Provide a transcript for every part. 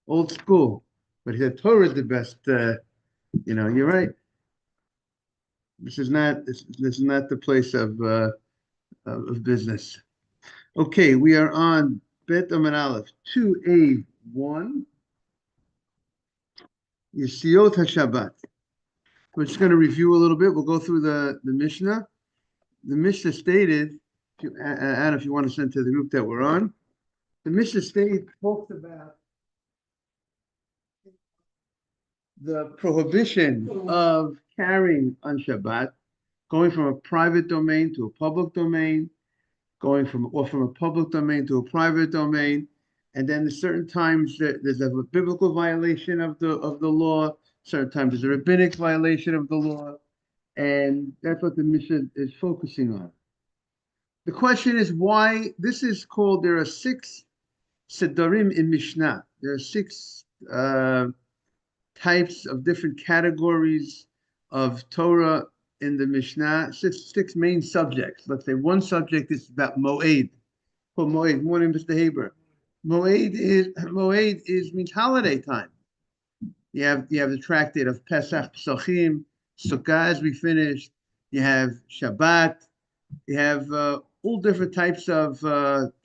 old school. But he said Torah is the best. You're right. This is not the place of business. Okay, we are on Bet Amen Aleph 2A1. Yesiyot HaShabbat. We're just going to review a little bit. We'll go through the Mishnah. The Mishnah stated, Anna, if you want to send to the group that we're on, the Mishnah stated talks about the prohibition of carrying on Shabbat, going from a private domain to a public domain, going from a public domain to a private domain, and then there's certain times that there's a biblical violation of the law, certain times there's a rabbinic violation of the law, and that's what the Mishnah is focusing on. The question is why this is called. There are 6 sedarim in Mishnah. There are 6 types of different categories of Torah in the Mishnah, six main subjects. Let's say one subject is about Moed. Called Moed. Good morning, Mr. Haber. Moed means holiday time. You have the tractate of Pesach, Pesachim, Sukkah as we finished. You have Shabbat. You have all different types of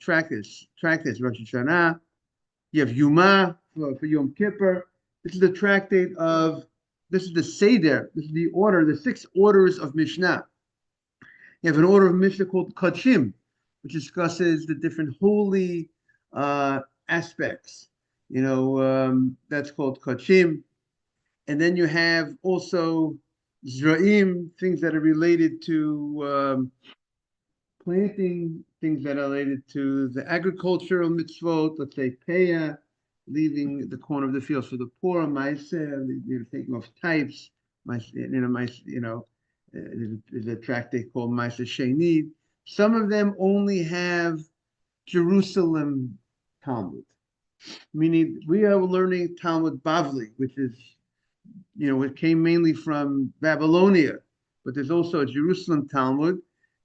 tractates, Rosh Hashanah. You have Yuma for Yom Kippur. This is the tractate of. This is the Seder. This is the order, the 6 orders of Mishnah. You have an order of Mishnah called Kachim, which discusses the different holy aspects. That's called Kachim. And then you have also Zra'im, things that are related to planting, things that are related to the agricultural mitzvot, let's say Peah, leaving the corner of the fields for the poor, Maaseh, taking off types, there's a tractate called Maaseh Sheni. Some of them only have Jerusalem Talmud, meaning we are learning Talmud Bavli, which is, it came mainly from Babylonia, but there's also a Jerusalem Talmud,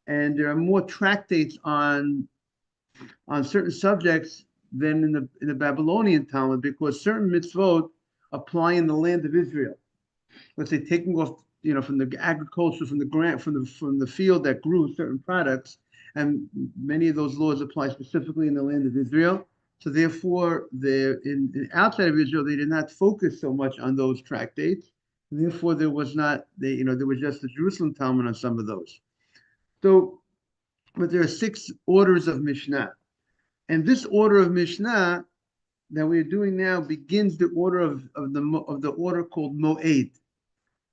and there are more tractates on certain subjects than in the Babylonian Talmud, because certain mitzvot apply in the land of Israel. Let's say taking off, from the agriculture, from the field that grew certain products, and many of those laws apply specifically in the land of Israel. So therefore, outside of Israel, they did not focus so much on those tractates. Therefore, there was just the Jerusalem Talmud on some of those. So, but there are 6 orders of Mishnah. And this order of Mishnah that we're doing now begins the order of the order called Moed,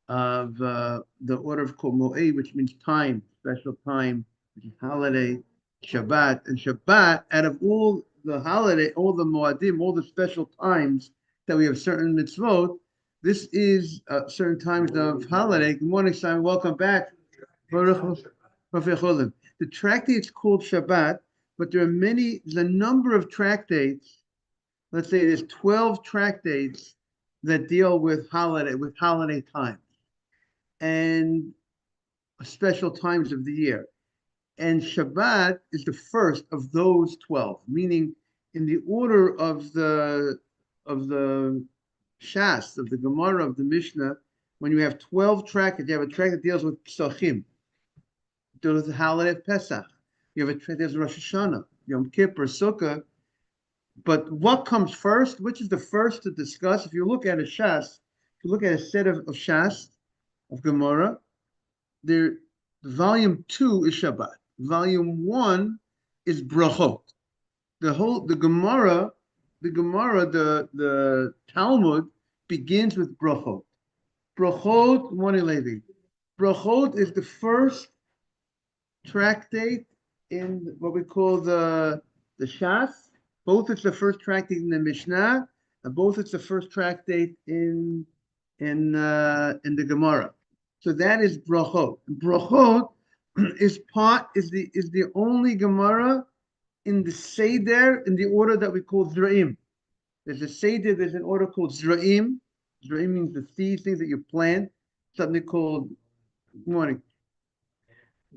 the order called Moed, which means time, special time, which is holiday, Shabbat. And Shabbat, out of all the holiday, all the Moadim, all the special times that we have certain mitzvot, this is certain times of holiday. Good morning, Simon. Welcome back. The tractate is called Shabbat. But there's a number of tractates. Let's say there's 12 tractates that deal with holiday times and special times of the year. And Shabbat is the first of those 12, meaning in the order of the Shas, of the Gemara, of the Mishnah, when you have 12 tractates, you have a tract that deals with Pesachim, deals with the holiday of Pesach. You have a tractate of Rosh Hashanah, Yom Kippur, Sukkah. But what comes first? Which is the first to discuss? If you look at a Shas, if you look at a set of Shas, of Gemara, volume 2 is Shabbat. Volume 1 is Brachot. The Gemara, the Talmud begins with Brachot. Brachot, morning, Levi. Brachot is the first tractate in what we call the Shas. Both it's the first tractate in the Mishnah, and both it's the first tractate in the Gemara. So that is Brachot. Brachot is the only Gemara in the Seder, in the order that we call Zra'im. There's a Seder, there's an order called Zra'im. Zra'im means the seeds, things that you plant. Something called, good morning.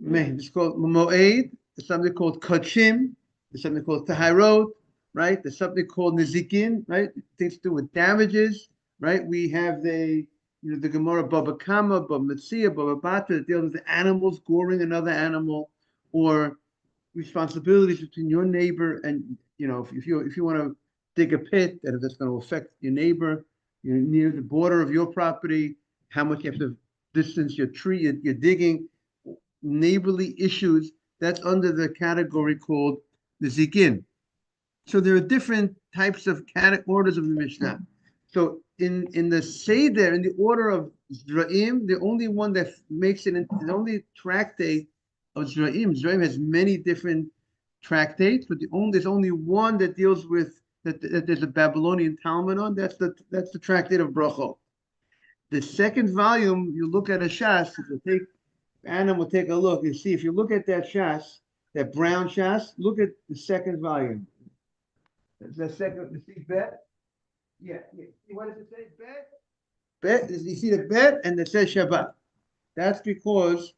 It's called Moed. There's something called Kachim. There's something called Taharot. right? There's something called nizikin, right? Things to do with damages, right? We have the Gemara Baba Kama, Baba Metzia, Baba Batra that deals with animals goring another animal, or responsibilities between your neighbor and if you want to dig a pit that if that's going to affect your neighbor, you're near the border of your property, how much you have to distance your tree you're digging, neighborly issues, that's under the category called the zikin. So there are different types of orders of the Mishnah. So in the Seder, in the order of Zra'im, the only one that makes it, the only tractate of Zra'im. Zra'im has many different tractates, but there's only one that deals with that there's a Babylonian Talmud on. That's the tractate of Brachot. The second volume, you look at a Shas. Anna will take a look and see. If you look at that Shas, that brown Shas, look at the second volume. The second, you see bet? Yeah. What does it say? Bet? Bet, you see the bet, and it says Shabbat. That's because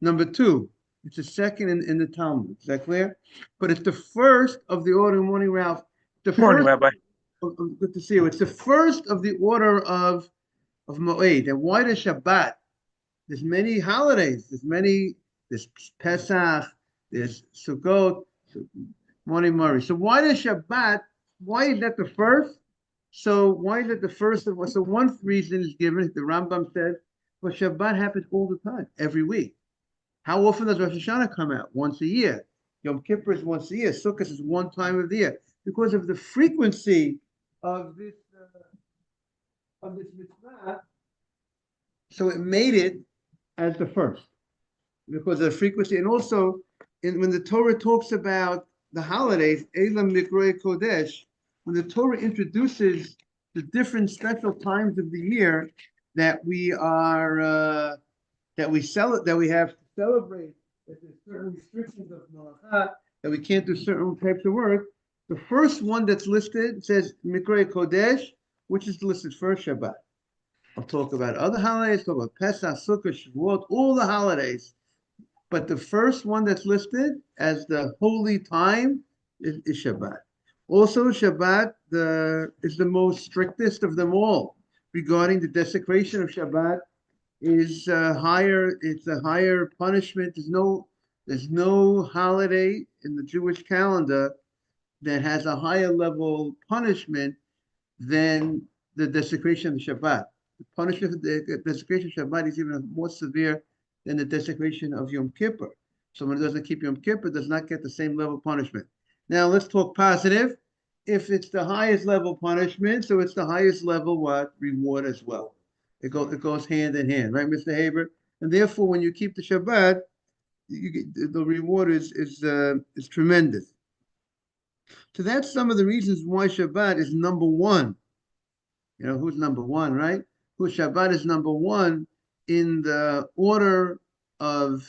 number 2, it's the second in the Talmud. Is that clear? But it's the first of the order. Morning, Ralph. Morning, Rabbi. Good to see you. It's the first of the order of Moed. And why does Shabbat? There's many holidays. There's Pesach, there's Sukkot, Morning, Murray. So why does Shabbat, why is that the first? So why is it the first? So one reason is given, the Rambam says, well, Shabbat happens all the time, every week. How often does Rosh Hashanah come out? Once a year. Yom Kippur is once a year. Sukkot is one time of the year. Because of the frequency of this mitzvah, so it made it as the first because of the frequency. And also, when the Torah talks about the holidays, Elam Mikroi Kodesh, when the Torah introduces the different special times of the year that we are that we have to celebrate, that there's certain restrictions of malacha, that we can't do certain types of work. The first one that's listed says Mikroi Kodesh, which is listed first, Shabbat. I'll talk about other holidays, talk about Pesach, Sukkot, Shavuot, all the holidays. But the first one that's listed as the holy time is Shabbat. Also, Shabbat is the most strictest of them all regarding the desecration of Shabbat. Is higher. It's a higher punishment. There's no holiday in the Jewish calendar that has a higher level punishment than the desecration of Shabbat. The punishment of the desecration of Shabbat is even more severe than the desecration of Yom Kippur. Someone who doesn't keep Yom Kippur does not get the same level of punishment. Now let's talk positive. If it's the highest level punishment, so it's the highest level reward as well. It goes hand in hand, right, Mr. Haber? And therefore, when you keep the Shabbat, the reward is tremendous. So that's some of the reasons why Shabbat is number 1. You know, who's number 1, right? Shabbat is number 1 in the order of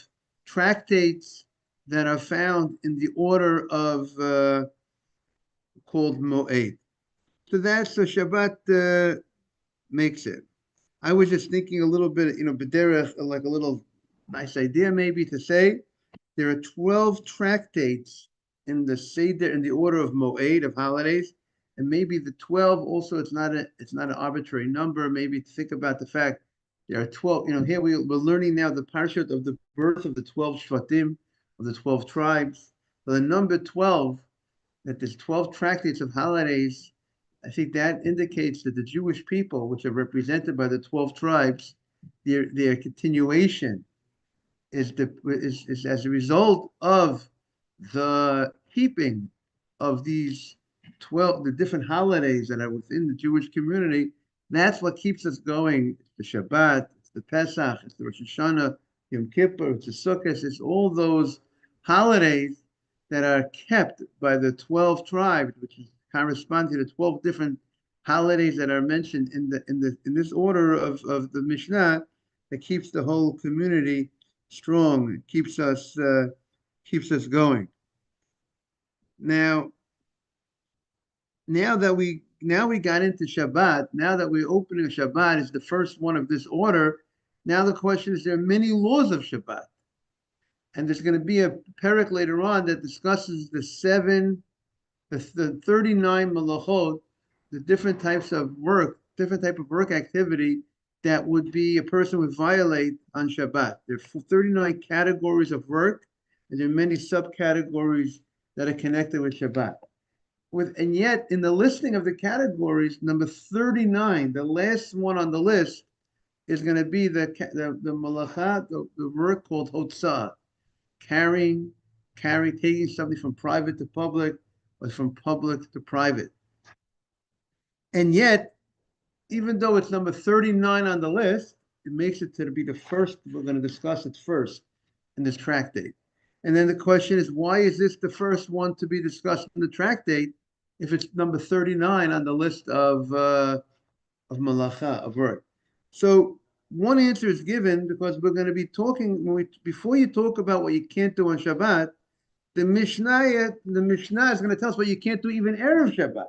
tractates that are found in the order of called Moed. So Shabbat makes it. I was just thinking a little bit, b'derech, like a little nice idea maybe to say there are 12 tractates in the Seder, in the order of Moed, of holidays, and maybe the 12 also, it's not an arbitrary number. Maybe to think about the fact there are 12, here we're learning now the parashat of the birth of the 12 Shvatim, of the 12 tribes. So the number 12, that there's 12 tractates of holidays, I think that indicates that the Jewish people, which are represented by the 12 tribes, their continuation is as a result of the keeping of these 12, the different holidays that are within the Jewish community. That's what keeps us going. It's the Shabbat, it's the Pesach, it's the Rosh Hashanah, Yom Kippur, it's the Sukkot, it's all those holidays that are kept by the 12 tribes, which correspond to the 12 different holidays that are mentioned in this order of the Mishnah, that keeps the whole community strong. It keeps us going. Now that we got into Shabbat, now that we're opening Shabbat is the first one of this order. Now the question is, there are many laws of Shabbat, and there's going to be a perek later on that discusses the 7 The 39 malachot, the different types of work, different type of work activity that would be a person would violate on Shabbat. There are 39 categories of work, and there are many subcategories that are connected with Shabbat. And yet, in the listing of the categories, number 39, the last one on the list, is going to be the malacha, the work called hotzah, carrying, taking something from private to public, or from public to private. And yet, even though it's number 39 on the list, it makes it to be the first, we're going to discuss it first in this tractate. And then the question is, why is this the first one to be discussed in the tractate if it's number 39 on the list of malacha, of work? So one answer is given because we're going to be talking, before you talk about what you can't do on Shabbat, the Mishnah is going to tell us what you can't do even Erev Shabbat.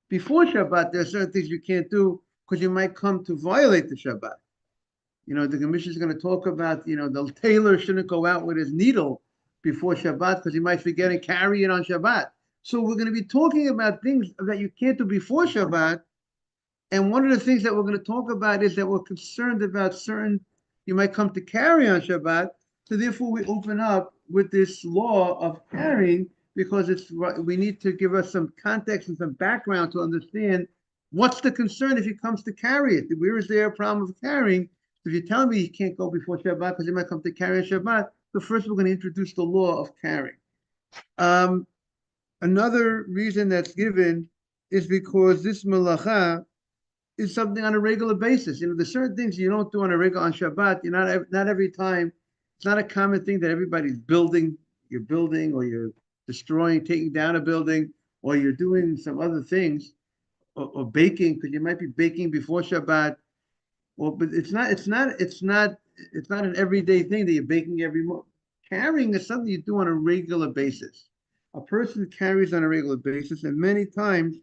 Before Shabbat, there are certain things you can't do because you might come to violate the Shabbat. The Mishnah is going to talk about, the tailor shouldn't go out with his needle before Shabbat because he might forget and carry it on Shabbat. So we're going to be talking about things that you can't do before Shabbat. And one of the things that we're going to talk about is that we're concerned about certain you might come to carry on Shabbat. So therefore, we open up with this law of carrying because we need to give us some context and some background to understand what's the concern if he comes to carry it. Where is there a problem of carrying? If you're telling me he can't go before Shabbat because he might come to carry on Shabbat, so first we're going to introduce the law of carrying. Another reason that's given is because this malacha is something on a regular basis. There's certain things you don't do on Shabbat. Not every time. It's not a common thing that everybody's building. You're building, or you're destroying, taking down a building, or you're doing some other things, or baking because you might be baking before Shabbat. But it's not an everyday thing that you're baking every morning. Carrying is something you do on a regular basis. A person carries on a regular basis, and many times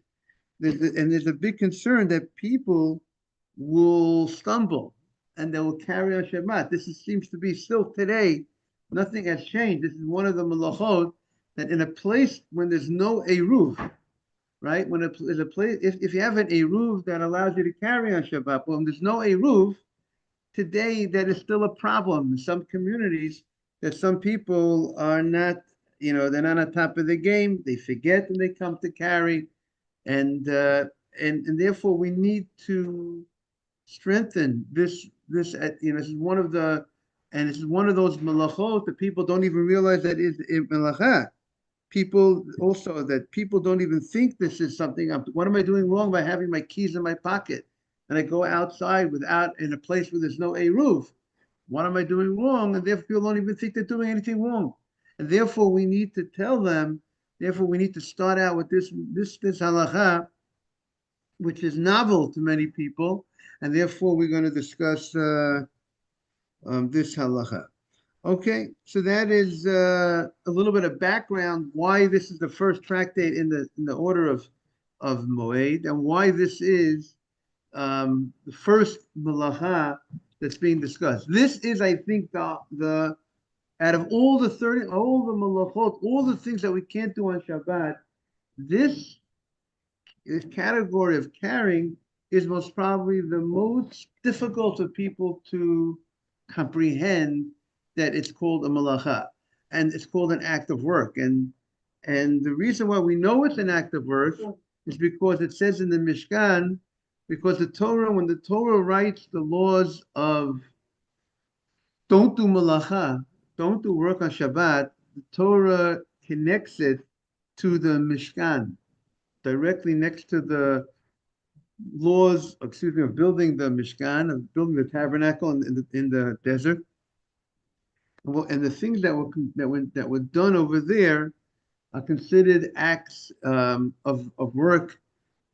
there's a big concern that people will stumble and they will carry on Shabbat. Seems to be still today. Nothing has changed. This is one of the malachot that in a place when there's no eruv, right? When there's a place, if you have an eruv that allows you to carry on Shabbat, but when there's no eruv, today that is still a problem in some communities that some people are not, they're not on top of the game. They forget and they come to carry. And therefore we need to strengthen this. This is one of those malachot that people don't even realize that is malacha. People don't even think this is something. What am I doing wrong by having my keys in my pocket and I go outside in a place where there's no eruv? What am I doing wrong? And therefore people don't even think they're doing anything wrong. And therefore we need to tell them. Therefore, we need to start out with this halacha, which is novel to many people, and therefore we're going to discuss this halacha. Okay, so that is a little bit of background why this is the first tractate in the order of Moed, and why this is the first malacha that's being discussed. This is, I think, the out of all the malachot, all the things that we can't do on Shabbat, this category of carrying is most probably the most difficult of people to comprehend, that it's called a malacha and it's called an act of work. And the reason why we know it's an act of work is because it says in the Mishkan, because when the Torah writes the laws of don't do malacha, don't do work on Shabbat, the Torah connects it to the Mishkan, directly next to the laws, of building the Mishkan, of building the tabernacle in the desert. And the things that were done over there are considered acts of work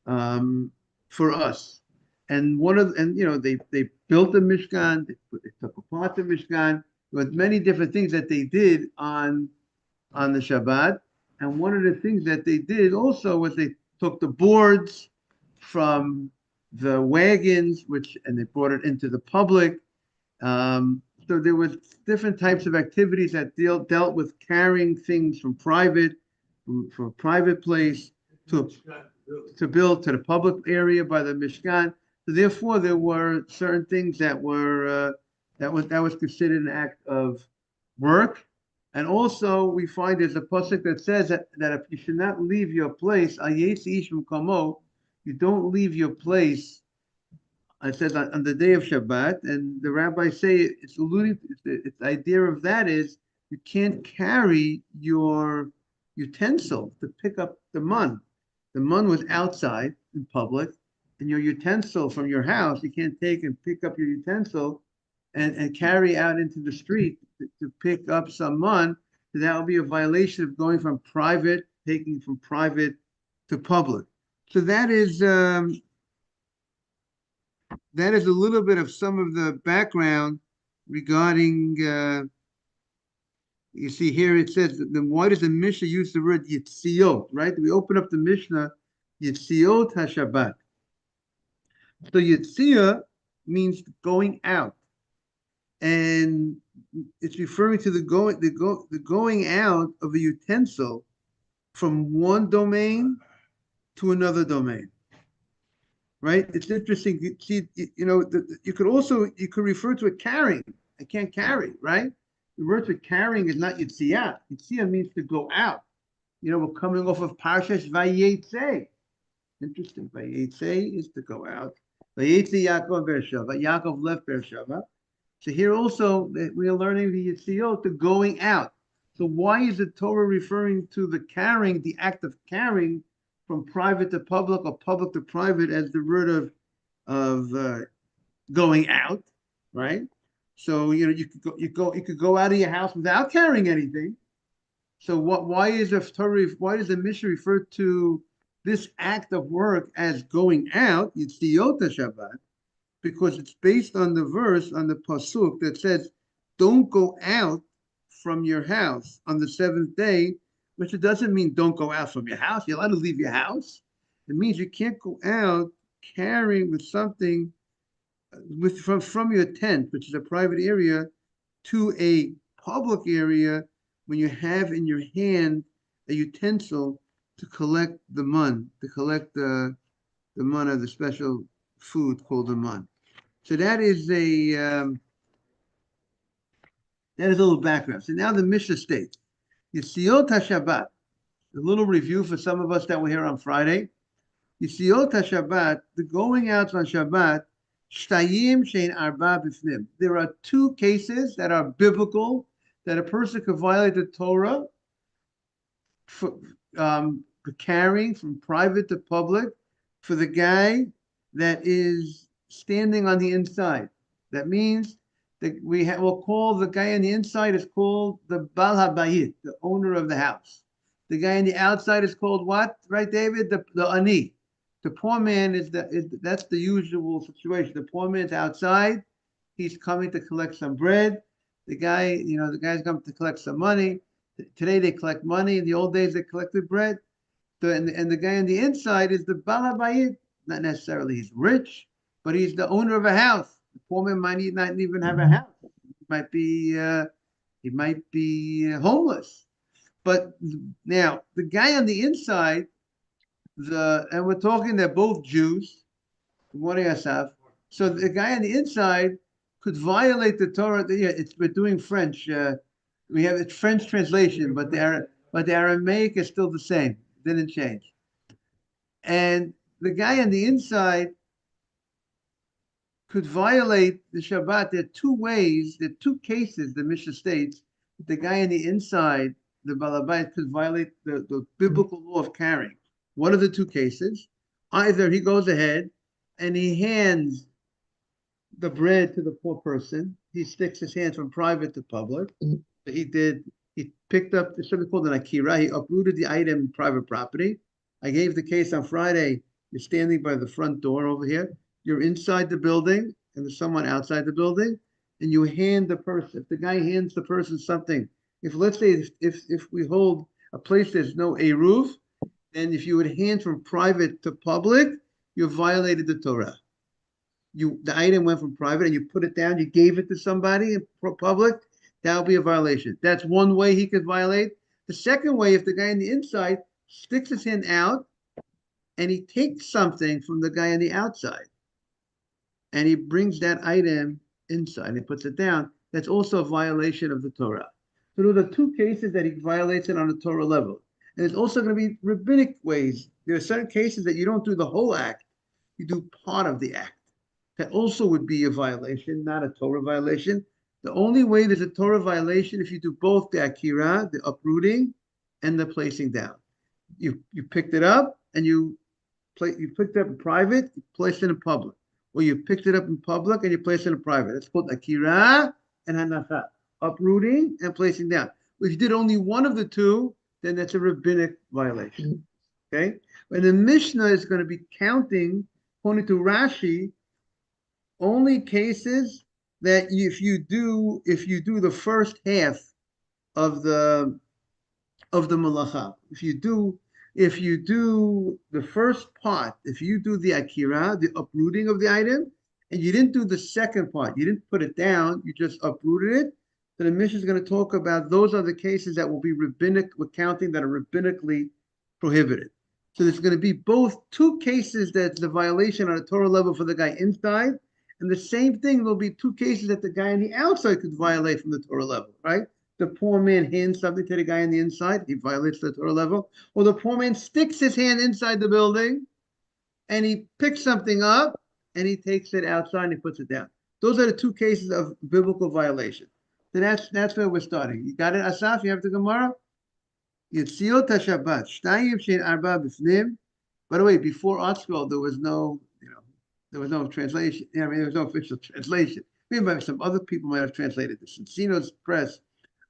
for us. And they built the Mishkan, they took apart the Mishkan. There were many different things that they did on the Shabbat. And one of the things that they did also was they took the boards from the wagons, and they brought it into the public. So there was different types of activities that dealt with carrying things from private from a private place to build to the public area by the Mishkan. So therefore, there were certain things that were that was considered an act of work. And also, we find there's a pasuk that says that if you should not leave your place, you don't leave your place. It says on the day of Shabbat, and the rabbis say it's alluding. It's the idea of that is you can't carry your utensil to pick up the mun. The mun was outside in public, and your utensil from your house, you can't take and pick up your utensil and carry out into the street to pick up some mun. So that would be a violation of going from private, taking from private to public. So that is a little bit of some of the background regarding. You see here it says, then why does the Mishnah use the word Yitziot, right? We open up the Mishnah, Yitziot HaShabbat. So Yitzia means going out. And it's referring to the going out of a utensil from one domain to another domain. Right? It's interesting. You could refer to it carrying. I can't carry, right? The word for carrying is not Yitziyah. Yitziyah means to go out. We're coming off of Parshas Vayetze. Interesting. Vayetze is to go out. Vayetze Yaakov Beersheva. Yaakov left Beersheva. So here also we are learning the Yitziot, the going out. So why is the Torah referring to the carrying, the act of carrying from private to public or public to private as the word of going out, right? So you could go out of your house without carrying anything. So why does the Mishnah refer to this act of work as going out? Yitziot Shabbat, because it's based on the verse on the pasuk that says, "Don't go out from your house on the seventh day," which it doesn't mean don't go out from your house. You're allowed to leave your house. It means you can't go out carrying with something from your tent, which is a private area, to a public area when you have in your hand a utensil to collect the mun, to collect the manna, the special food called the mun. So that is a little background. So now the Mishnah states, Yitziot HaShabbat, a little review for some of us that were here on Friday. Yitziot HaShabbat, the going out on Shabbat, Shtayim Shein Arba Bifnim. There are two cases that are biblical that a person could violate the Torah for carrying from private to public for the guy that is standing on the inside. That means that we'll call the guy on the inside is called the Bal HaBayit, the owner of the house. The guy on the outside is called what? Right, David? The Ani. The poor man that's the usual situation. The poor man's outside. He's coming to collect some bread. The guy's coming to collect some money. Today they collect money. In the old days they collected bread. And the guy on the inside is the Bal HaBayit. Not necessarily he's rich, but he's the owner of a house. The poor man might not even have a house. He might be homeless. But now the guy on the inside, and we're talking they're both Jews. Good morning, Asaf. So the guy on the inside could violate the Torah. We're doing French. We have a French translation, but the Aramaic is still the same. It didn't change. And the guy on the inside could violate the Shabbat. There are two ways, there are two cases, the Mishnah states, the guy on the inside, the Balabait, could violate the biblical law of carrying. What are the two cases? Either he goes ahead and he hands the bread to the poor person. He sticks his hands from private to public. He picked up something called an akira. He uprooted the item in private property. I gave the case on Friday. You're standing by the front door over here. You're inside the building and there's someone outside the building, and you hand the person. If the guy hands the person something, let's say if we hold a place there's no eruv, then if you would hand from private to public, you violated the Torah. The item went from private and you put it down, you gave it to somebody in public, that would be a violation. That's one way he could violate. The second way, if the guy on the inside sticks his hand out and he takes something from the guy on the outside and he brings that item inside and he puts it down, that's also a violation of the Torah. So those are two cases that he violates it on a Torah level. And there's also going to be rabbinic ways. There are certain cases that you don't do the whole act, you do part of the act. That also would be a violation, not a Torah violation. The only way there's a Torah violation if you do both the akira, the uprooting, and the placing down. You picked it up and you picked it up in private, you placed it in public. Or you picked it up in public and you placed it in private. It's called akira and hanacha, uprooting and placing down. If you did only one of the two, then that's a rabbinic violation. Okay? And the Mishnah is going to be counting, according to Rashi, only cases that if you do the first half of the malacha, if you do the first part, if you do the akira, the uprooting of the item, and you didn't do the second part, you didn't put it down, you just uprooted it, then the Mishnah is going to talk about those are the cases that will be rabbinic counting that are rabbinically prohibited. So there's going to be both two cases that's the violation on a Torah level for the guy inside, and the same thing will be two cases that the guy on the outside could violate from the Torah level, right? The poor man hands something to the guy on the inside, he violates the Torah level. Or the poor man sticks his hand inside the building and he picks something up and he takes it outside and he puts it down. Those are the two cases of biblical violation. So that's where we're starting. You got it, Asaf? You have the Gemara? Yetziot HaShabbat. Shtayim shein arba b'fnim. By the way, before ArtScroll, there was no translation. I mean, there was no official translation. Maybe some other people might have translated this. In Sino's press.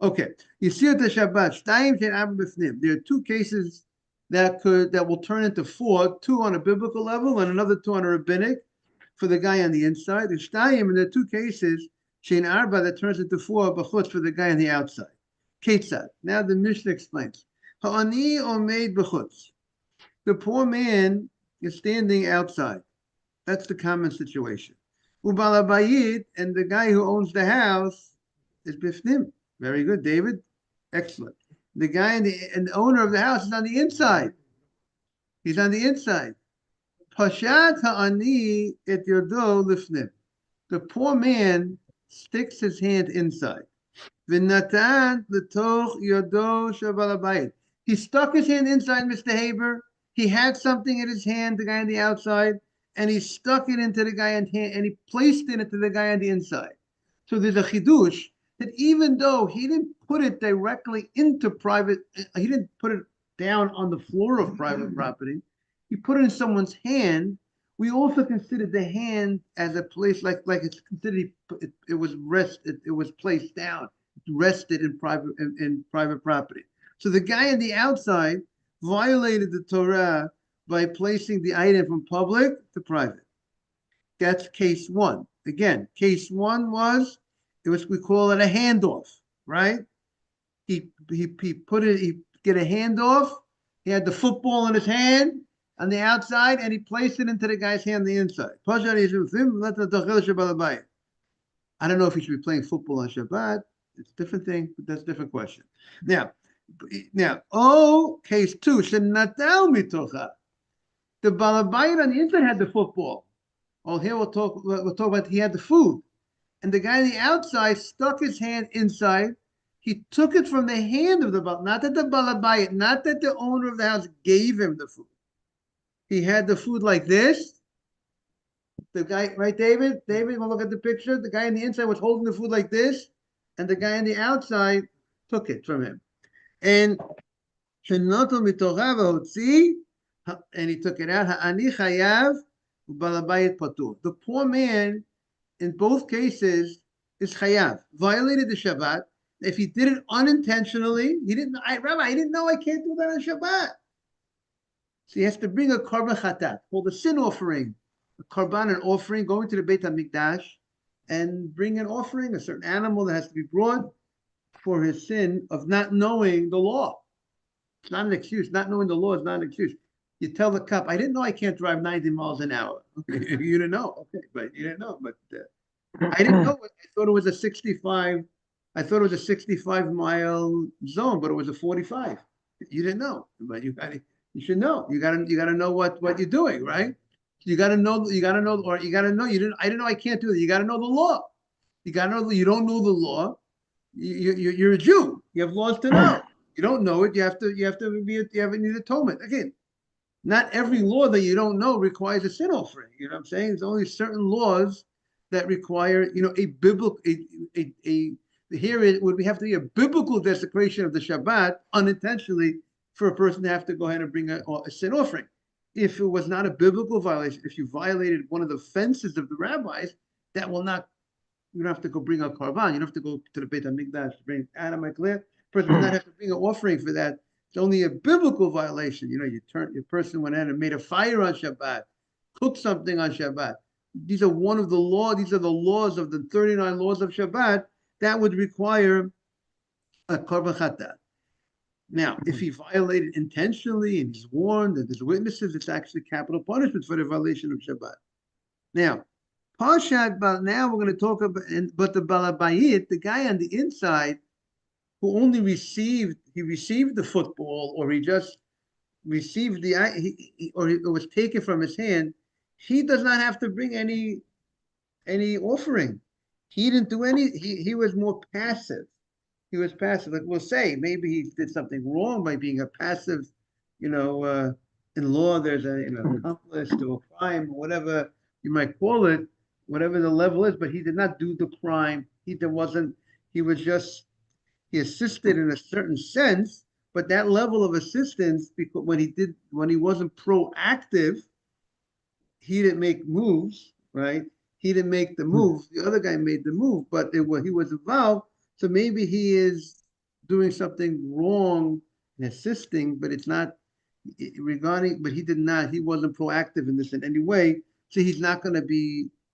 Okay. Yetziot HaShabbat. Shtayim shein arba b'fnim. There are two cases that will turn into four, two on a biblical level and another two on a rabbinic for the guy on the inside. There's Shtayim, and there are two cases, shein arba, that turns into four b'chutz for the guy on the outside. Ketzad. Now the Mishnah explains. Ha'ani omeid b'chutz. The poor man is standing outside. That's the common situation. Ubal habayit, and the guy who owns the house is bifnim. Very good, David. Excellent. The guy and the owner of the house is on the inside. He's on the inside. Pashat ha'ani et yodo lifnim. The poor man sticks his hand inside. V'natan l'toch yodo shabal habayit. He stuck his hand inside, Mr. Haber. He had something in his hand, the guy on the outside, and he stuck it into the guy on the hand, and he placed it into the guy on the inside. So there's a chidush that even though he didn't put it directly into private, he didn't put it down on the floor of private property, he put it in someone's hand. We also consider the hand as a place like it's considered it was placed down, rested in private property. So the guy on the outside violated the Torah by placing the item from public to private. That's case one. Again, case one we call it a handoff, right? He get a handoff. He had the football in his hand on the outside, and he placed it into the guy's hand on the inside. I don't know if he should be playing football on Shabbat. It's a different thing, but that's a different question. Now, case two, shenatal mitocha. The balabayit on the inside had the football. Here we'll talk about he had the food. And the guy on the outside stuck his hand inside. He took it from the hand of the balabayit, not that the balabayit, not that the owner of the house gave him the food. He had the food like this. The guy, right, David? David, you want to look at the picture? The guy on the inside was holding the food like this, and the guy on the outside took it from him. And he took it out. The poor man, in both cases, is chayav, violated the Shabbat. If he did it unintentionally, Rabbi, I didn't know I can't do that on Shabbat. So he has to bring a korban chatat, called a sin offering, a korban, an offering, going to the Beit HaMikdash, and bring an offering, a certain animal that has to be brought for his sin of not knowing the law. It's not an excuse. Not knowing the law is not an excuse. You tell the cop, I didn't know I can't drive 90 miles an hour. Okay, you didn't know. Okay, but you didn't know. But I didn't know. I thought it was a 65 I thought it was a 65-mile zone, but it was a 45. You didn't know, but you should know. You gotta know what you're doing, right? You gotta know, or you gotta know. I didn't know I can't do that. You gotta know the law. You gotta know. You don't know the law. You're a Jew. You have laws to know. You don't know it. You need atonement. Again, not every law that you don't know requires a sin offering. You know what I'm saying? There's only certain laws that require, a biblical, a here it would have to be a biblical desecration of the Shabbat unintentionally for a person to have to go ahead and bring a sin offering. If it was not a biblical violation, if you violated one of the fences of the rabbis, that will not, you don't have to go bring a karban. You don't have to go to the Beit HaMikdash to bring Adam clear. Person does not have to bring an offering for that. It's only a biblical violation. Your person went in and made a fire on Shabbat, cooked something on Shabbat. These are one of the laws. These are the laws of the 39 laws of Shabbat that would require a korban chatat. Now, if he violated intentionally and he's warned and there's witnesses, it's actually capital punishment for the violation of Shabbat. Now, Parshat, now we're going to talk about, but the Balabayit, the guy on the inside who only received the football, or he just received or it was taken from his hand, he does not have to bring any offering. He didn't do any. He was more passive. He was passive. Like we'll say, maybe he did something wrong by being a passive. In law, there's accomplice to a crime, whatever you might call it, whatever the level is. But he did not do the crime. He was just. He assisted in a certain sense, but that level of assistance, because when he wasn't proactive, he didn't make moves, right? He didn't make the move. The other guy made the move, but he was involved. So maybe he is doing something wrong in assisting, but it's not regarding. But he wasn't proactive in this in any way. So he's not going to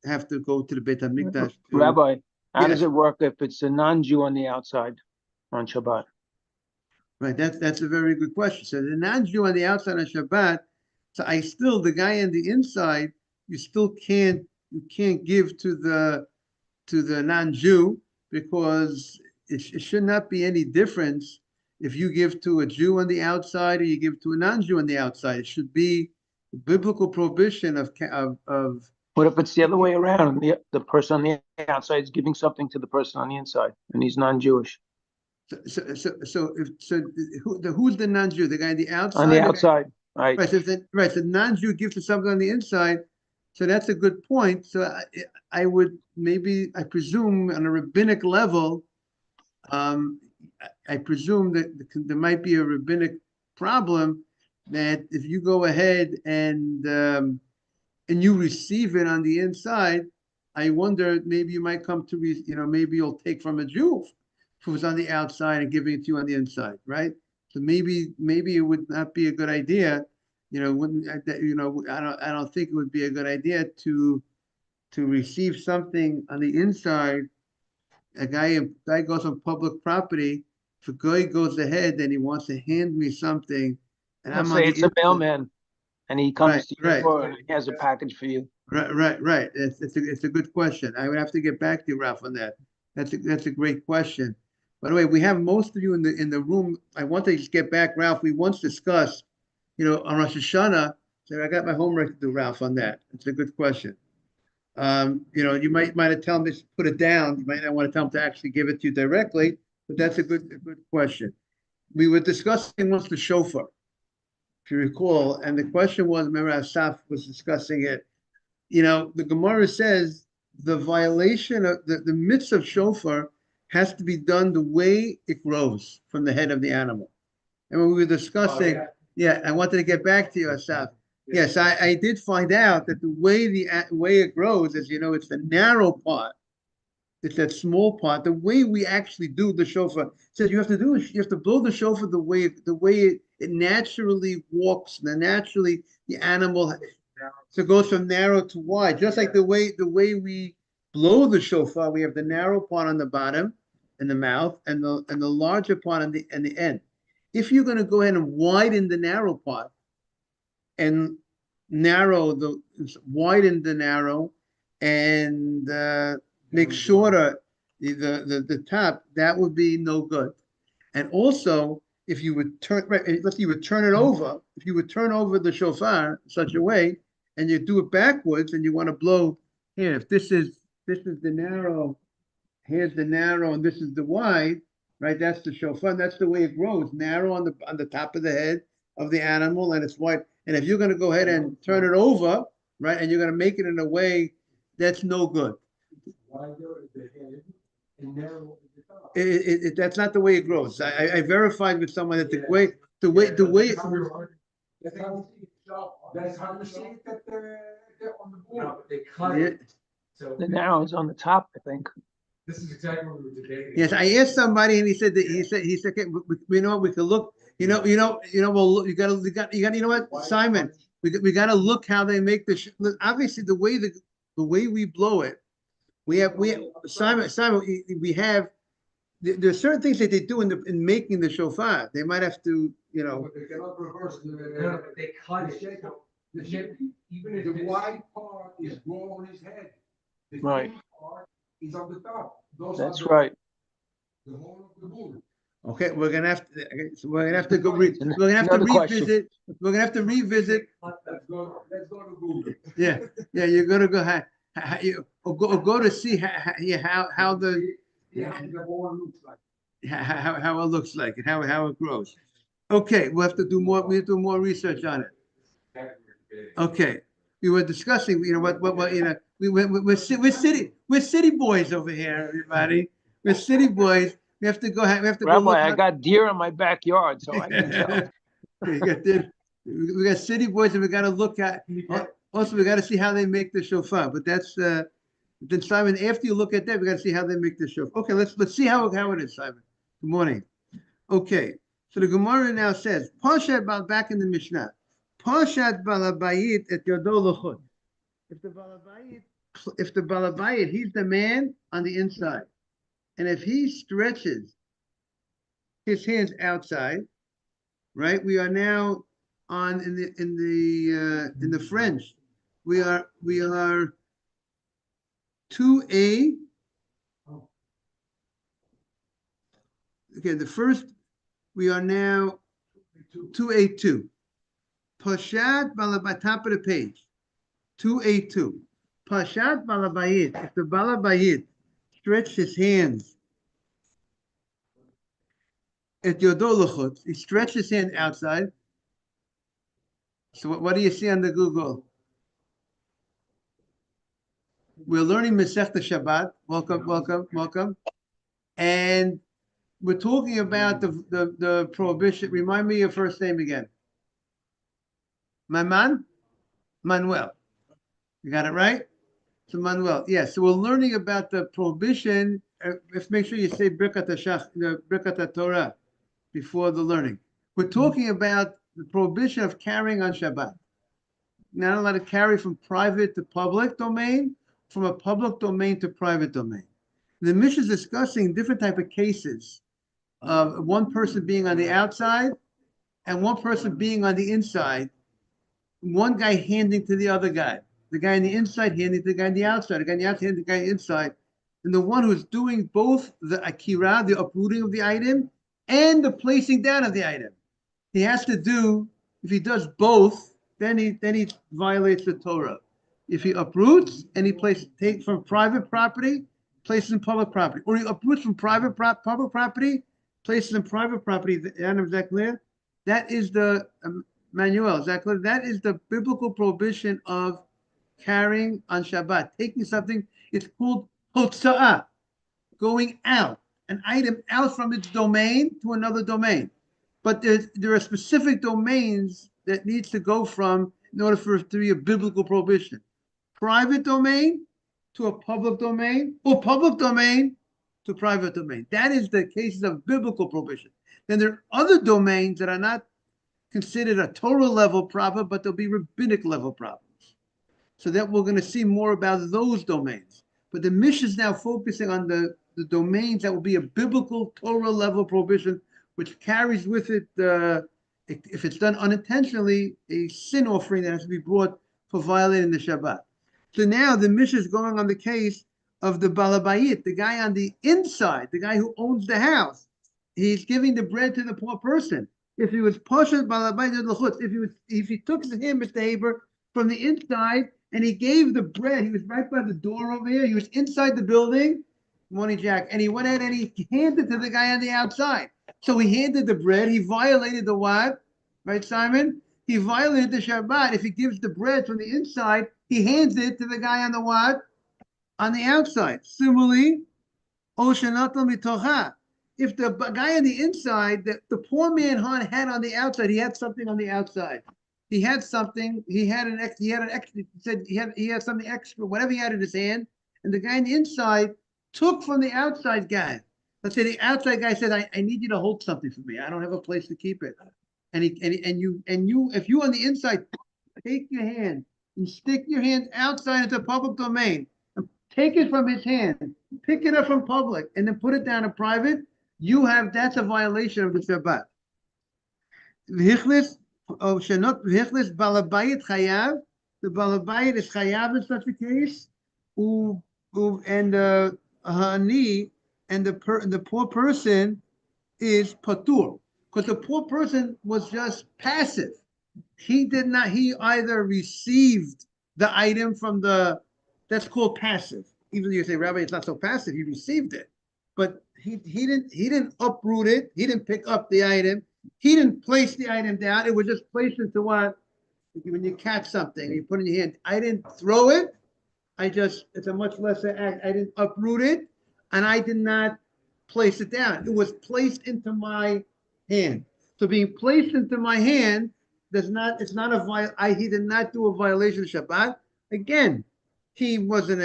have to go to the Beit HaMikdash. Rabbi, how does it work if it's a non-Jew on the outside on Shabbat? Right, that's a very good question. So the non-Jew on the outside on Shabbat, so the guy on the inside, you can't give to the non-Jew, because it should not be any difference if you give to a Jew on the outside or you give to a non-Jew on the outside. It should be the biblical prohibition of. What if it's the other way around? The person on the outside is giving something to the person on the inside, and he's non-Jewish. Who's the non-Jew? The guy on the outside. On the outside, right? Right. So the non-Jew gives to something on the inside. So that's a good point. So I presume on a rabbinic level, I presume that there might be a rabbinic problem that if you go ahead and you receive it on the inside, I wonder maybe you might come to maybe you'll take from a Jew who's on the outside and giving it to you on the inside, right? So maybe it would not be a good idea. I don't think it would be a good idea to receive something on the inside. A guy goes on public property. If a guy goes ahead and he wants to hand me something, and Let's say it's a mailman, and he comes to your door and he has a package for you. Right. It's a good question. I would have to get back to you, Ralph, on that. That's a great question. By the way, we have most of you in the room. I want to just get back, Ralph. We once discussed, on Rosh Hashanah. So I got my homework to do, Ralph, on that. It's a good question. You might have tell him to put it down. You might not want to tell him to actually give it to you directly, but that's a good question. We were discussing once the shofar, if you recall, and the question was, remember Asaf was discussing it. The Gemara says the violation of the mitzvah of shofar has to be done the way it grows from the head of the animal. And when we were discussing, I wanted to get back to you, Asaf. Yes, I did find out that the way it grows, as you know, it's the narrow part. It's that small part. The way we actually do the shofar says you have to blow the shofar the way it naturally walks. Naturally, the animal so it goes from narrow to wide. Just like the way we blow the shofar, we have the narrow part on the bottom in the mouth and the larger part on the end. If you're going to go ahead and widen the narrow part and widen the narrow and make shorter the top, that would be no good. And also, if you would turn, right, let's say you would turn it over, if you would turn over the shofar in such a way, and you do it backwards, and you want to blow here, if this is the narrow, here's the narrow, and this is the wide, right? That's the shofar. That's the way it grows, narrow on the top of the head of the animal, and it's wide. And if you're going to go ahead and turn it over, right, and you're going to make it in a way that's no good. That's not the way it grows. I verified with someone that the way. That's how you see it that on the board. No, but they cut Yeah. it. So The narrow is on the top, I think. this is exactly what we were debating. Yes, I asked somebody, and he said that he said, okay, we know we could look. Well, look, you got. You know what, Simon? We got to look how they make obviously the way we blow it. We have Simon. We have. There's certain things that they do in making the shofar. They might have to, But they cannot reverse No, the. but they cut The it. shape. So The the shape. even if The it's wide part is grow on his head. The Right. thin part is on the top. Those That's are right. the whole of the bull. okay, we're gonna have to. So we're gonna have to go. We're gonna have to Another question. revisit. We're gonna have to revisit. Let's go to Google. Yeah, you're gonna go. Go to see how the. Yeah, how the ball looks like. How it looks like and how it grows. Okay, we'll have to do more. We have to do more research on it. Okay, we were discussing. What we're city boys over here, everybody. We're city boys. We have to go. We have to go. Rabbi, I got deer in my backyard, so I can tell. We got city boys, and we got to look at. Also, we got to see how they make the shofar. But that's then Simon. After you look at that, we got to see how they make the shofar. Okay, let's see how it is, Simon. Good morning. Okay, so the Gemara now says, Pashat back in the Mishnah. Pashat balabayit et yodo l'chut. If the balabayit, he's the man on the inside, and if he stretches his hands outside, right? We are now on in the French. We are 2A. Okay, the first we are now 2A2. Pashat balabayit, top of the page. 2A2. Pashat balabayit. If the balabayit stretch his hands at Yodolachot, he stretches his hand outside. So what do you see on the Google? We're learning Masechta Shabbat. Welcome. And we're talking about the prohibition. Remind me your first name again. Manuel. You got it right? So Manuel. Yeah. So we're learning about the prohibition. Let's make sure you say Birkat Torah before the learning. We're talking about the prohibition of carrying on Shabbat. Not allowed to carry from private to public domain, from a public domain to private domain. The Mishnah is discussing different type of cases of one person being on the outside and one person being on the inside, one guy handing to the other guy. The guy on the inside handing to the guy on the outside, the guy on the outside handing to the guy on the inside. And the one who's doing both the akira, the uprooting of the item, and the placing down of the item. He has to do, if he does both, then he violates the Torah. If he uproots and he takes from private property, places in public property, or he uproots from public property, places in private property. Adam, is that clear? That is the Manuel. Is that clear? That is the biblical prohibition of carrying on Shabbat, taking something. It's called hotza'ah, going out, an item out from its domain to another domain. But there are specific domains that needs to go from in order for it to be a biblical prohibition. Private domain to a public domain, or public domain to private domain. That is the cases of biblical prohibition. Then there are other domains that are not considered a Torah level problem, but they'll be rabbinic level problems. So that we're going to see more about those domains. But the Mishnah is now focusing on the domains that will be a biblical Torah level prohibition, which carries with it, if it's done unintentionally, a sin offering that has to be brought for violating the Shabbat. So now the Mishnah is going on the case of the balabayit, the guy on the inside, the guy who owns the house. He's giving the bread to the poor person. If he was poshet balabayit l'chutz, if he took him, Mr. Haber, from the inside and he gave the bread, he was right by the door over here. He was inside the building. Morning, Jack. And he went out and he handed to the guy on the outside. So he handed the bread. He violated the what? Right, Simon? He violated the Shabbat. If he gives the bread from the inside, he hands it to the guy on the what? On the outside. Similarly, Oshanatam mitocha. If the guy on the inside, the poor man had on the outside, he had something on the outside. He had something. He had an extra. He said he had something extra, whatever he had in his hand, and the guy on the inside took from the outside guy. Let's say the outside guy said, "I need you to hold something for me. I don't have a place to keep it." And you, if you on the inside, take your hand and stick your hand outside into public domain, and take it from his hand, pick it up from public, and then put it down in private. That's a violation of the Shabbat. V'hichlis balabayit chayav. The balabayit is chayav in such a case. And hani and the poor person is patur, because the poor person was just passive. He either received the item from that's called passive. Even though you say, Rabbi, it's not so passive, he received it. But he didn't uproot it, he didn't pick up the item, he didn't place the item down, it was just placed into what? When you catch something, you put it in your hand. I didn't throw it, it's a much lesser act. I didn't uproot it, and I did not place it down. It was placed into my hand. So being placed into my hand he did not do a violation of Shabbat. Again, he assisted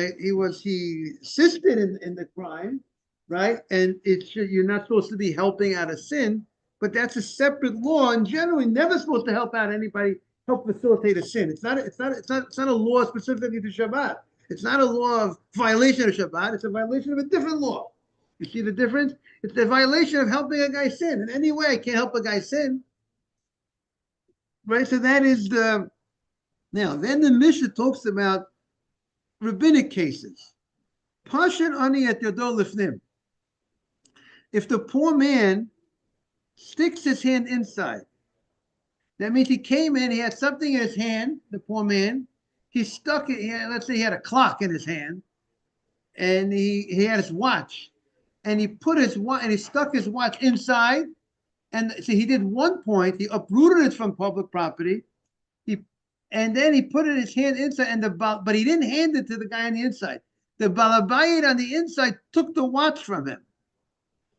in the crime, right? And you're not supposed to be helping out a sin, but that's a separate law, and generally never supposed to help facilitate a sin. It's not a law specifically to Shabbat. It's not a law of violation of Shabbat. It's a violation of a different law. You see the difference? It's the violation of helping a guy sin. In any way, I can't help a guy sin. Right? So that is now, then the Mishnah talks about rabbinic cases. Pashan ani et yado lifnim. If the poor man sticks his hand inside, that means he came in, he had something in his hand, the poor man, he stuck it, let's say he had a clock in his hand, and he had his watch, and he put his watch, and he stuck his watch inside, and so he did one point, he uprooted it from public property, and then he put his hand inside, but he didn't hand it to the guy on the inside. The balabayit on the inside took the watch from him.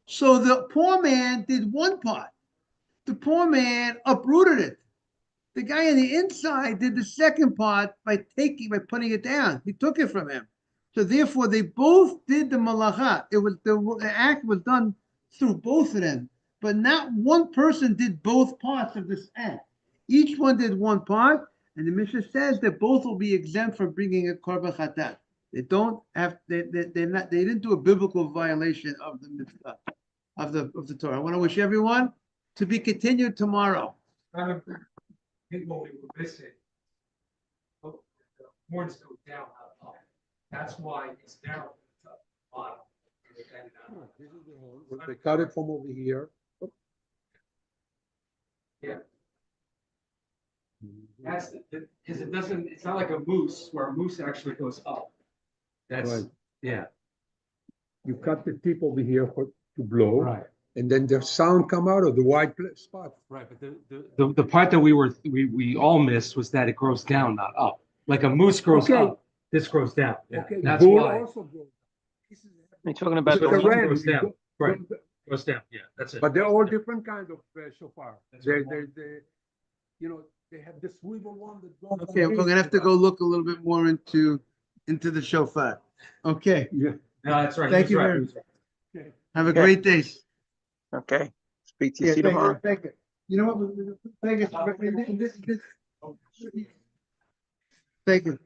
So the poor man did one part. The poor man uprooted it. The guy on the inside did the second part by putting it down. He took it from him. So therefore, they both did the malacha. The act was done through both of them, but not one person did both parts of this act. Each one did one part, and the Mishnah says that both will be exempt from bringing a korban chatat. They don't have. They didn't do a biblical violation of the mitzvah of the Torah. I want to wish everyone to be continued tomorrow. I think what we were missing. The horns go down, not up. That's why it's narrow at the bottom. This is the horn. When they cut it from over here. Yeah. That's because it's not like a moose where a moose actually goes up. That's, Right. yeah. You cut the tip over here to blow. Right. And then the sound come out of the white spot. Right, but the part that we all missed was that it grows down, not up. Like a moose grows Okay. up, this grows down. Yeah, Okay, that's bull why. also grows. You're talking about So The the ram, goes you down. go- Right. Goes down. Yeah, that's it. But they're all different kinds of shofar. That's They, right. they have the swivel one that goes. Okay, we're gonna have to go look a little bit more into the shofar. Okay, Yeah. No, that's right. Thank He was you right. very He was right. have a Okay. great day. Okay. Speak to you. Yeah, See you thank tomorrow. thank you. You know what? Thank you. Thank you.